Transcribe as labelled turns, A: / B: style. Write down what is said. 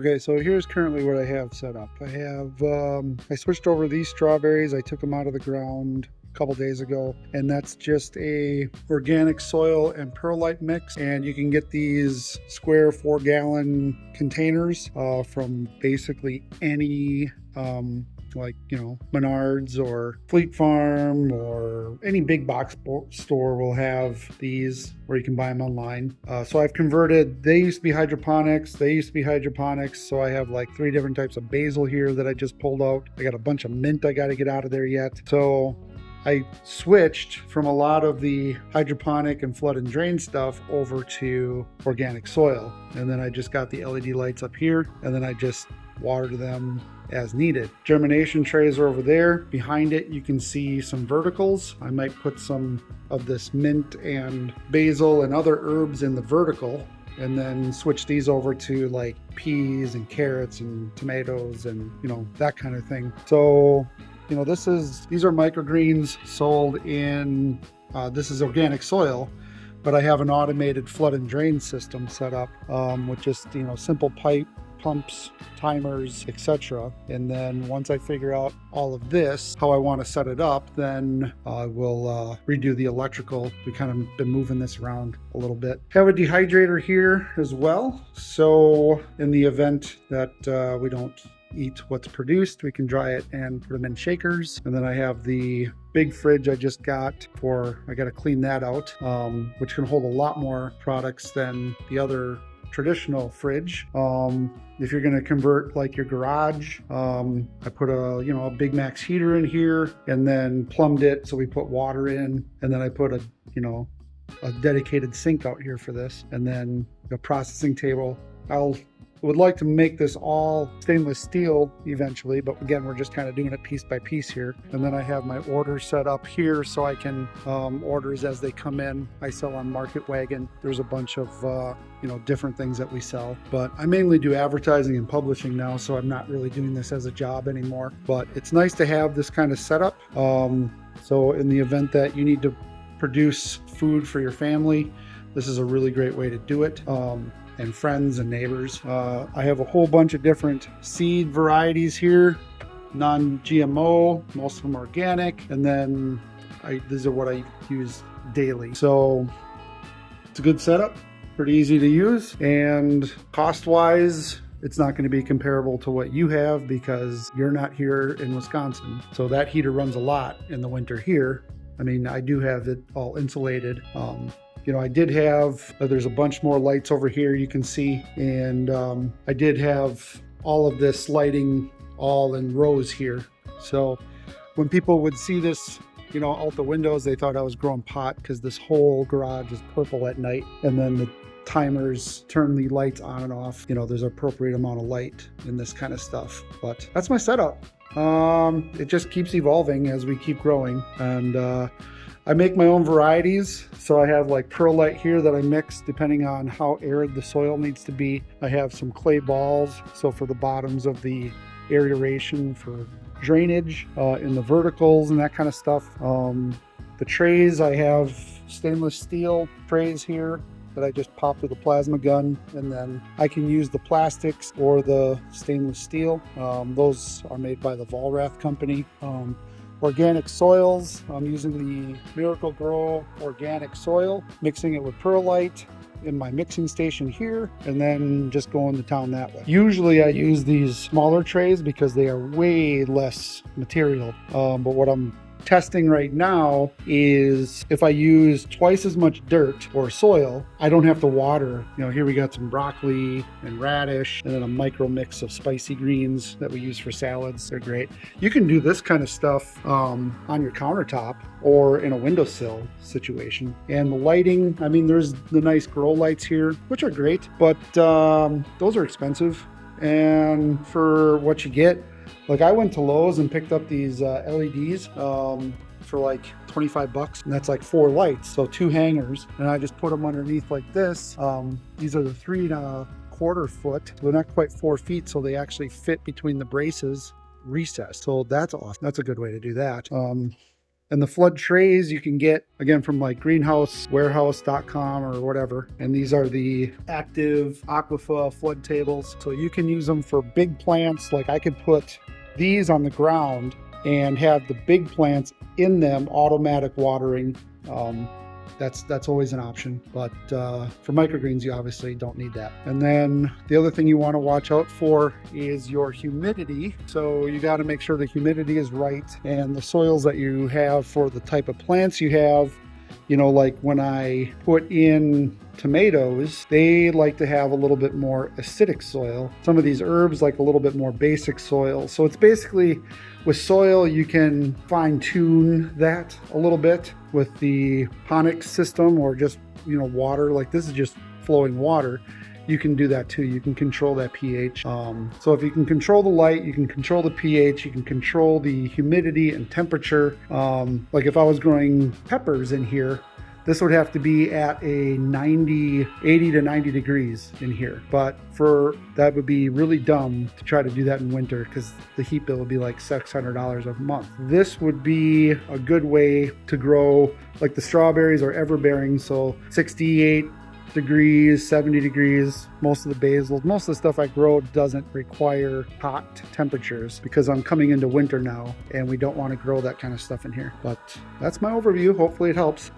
A: Okay, so here's currently what I have set up. I switched over these strawberries. I took them out of the ground a couple days ago, and that's just a organic soil and perlite mix. And you can get these square 4-gallon containers from basically any like, Menards or Fleet Farm or any big box store will have these, where you can buy them online. So I've converted, they used to be hydroponics, so I have like 3 different types of basil here that I just pulled out. I got a bunch of mint I got to get out of there yet. So I switched from a lot of the hydroponic and flood and drain stuff over to organic soil. And then I just got the LED lights up here, and then I just water them as needed. Germination trays are over there. Behind it, you can see some verticals. I might put some of this mint and basil and other herbs in the vertical, and then switch these over to like peas and carrots and tomatoes and, that kind of thing. So, these are microgreens sold in, this is organic soil, but I have an automated flood and drain system set up with just, simple pipe, pumps, timers, etc. And then once I figure out all of this, how I want to set it up, then we'll redo the electrical. We kind of been moving this around a little bit. Have a dehydrator here as well. So in the event that we don't eat what's produced, we can dry it and put them in shakers. And then I have the big fridge I just got I got to clean that out, which can hold a lot more products than the other traditional fridge. If you're going to convert like your garage, I put a Big Max heater in here and then plumbed it. So we put water in, and then I put a dedicated sink out here for this, and then the processing table. Would like to make this all stainless steel eventually, but again, we're just kind of doing it piece by piece here. And then I have my orders set up here so I can orders as they come in. I sell on Market Wagon. There's a bunch of different things that we sell, but I mainly do advertising and publishing now, so I'm not really doing this as a job anymore. But it's nice to have this kind of setup. So in the event that you need to produce food for your family, this is a really great way to do it. And friends and neighbors. I have a whole bunch of different seed varieties here, non-GMO, most of them organic, and then these are what I use daily. So it's a good setup, pretty easy to use, and cost-wise, it's not going to be comparable to what you have because you're not here in Wisconsin. So that heater runs a lot in the winter here. I mean, I do have it all insulated. I did have, there's a bunch more lights over here you can see, and I did have all of this lighting all in rows here. So when people would see this, out the windows, they thought I was growing pot because this whole garage is purple at night, and then the timers turn the lights on and off. There's an appropriate amount of light in this kind of stuff, but that's my setup. It just keeps evolving as we keep growing, and I make my own varieties. So I have like perlite here that I mix depending on how arid the soil needs to be. I have some clay balls, so for the bottoms of the aeration for drainage, in the verticals and that kind of stuff. The trays, I have stainless steel trays here that I just pop with a plasma gun, and then I can use the plastics or the stainless steel. Those are made by the Vollrath company. Organic soils, I'm using the Miracle-Gro organic soil, mixing it with perlite in my mixing station here, and then just going to town that way. Usually I use these smaller trays because they are way less material, but what I'm testing right now is if I use twice as much dirt or soil, I don't have to water. Here we got some broccoli and radish, and then a micro mix of spicy greens that we use for salads. They're great. You can do this kind of stuff on your countertop or in a windowsill situation. And the lighting, I mean, there's the nice grow lights here, which are great, but those are expensive. And for what you get, like I went to Lowe's and picked up these LEDs for like $25, and that's like 4 lights, so 2 hangers, and I just put them underneath like this. These are the 3¼ foot. They're not quite 4 feet, so they actually fit between the braces recessed. So that's awesome. That's a good way to do that. And the flood trays you can get, again, from like greenhousewarehouse.com or whatever. And these are the active Aquafa flood tables. So you can use them for big plants. Like I could put these on the ground and have the big plants in them automatic watering. That's always an option, but for microgreens you obviously don't need that. And then the other thing you want to watch out for is your humidity. So you got to make sure the humidity is right, and the soils that you have for the type of plants you have. You know, like when I put in tomatoes, they like to have a little bit more acidic soil. Some of these herbs like a little bit more basic soil. So it's basically, with soil, you can fine tune that a little bit with the hydroponics system, or just, you know, water. Like this is just flowing water. You can do that too. You can control that pH. So if you can control the light, you can control the pH, you can control the humidity and temperature. Like if I was growing peppers in here, this would have to be at a 80 to 90 degrees in here. But that would be really dumb to try to do that in winter, because the heat bill would be like $600 a month. This would be a good way to grow, like the strawberries are ever bearing. So 68 degrees, 70 degrees. Most of the basil, most of the stuff I grow doesn't require hot temperatures, because I'm coming into winter now and we don't want to grow that kind of stuff in here. But that's my overview. Hopefully it helps.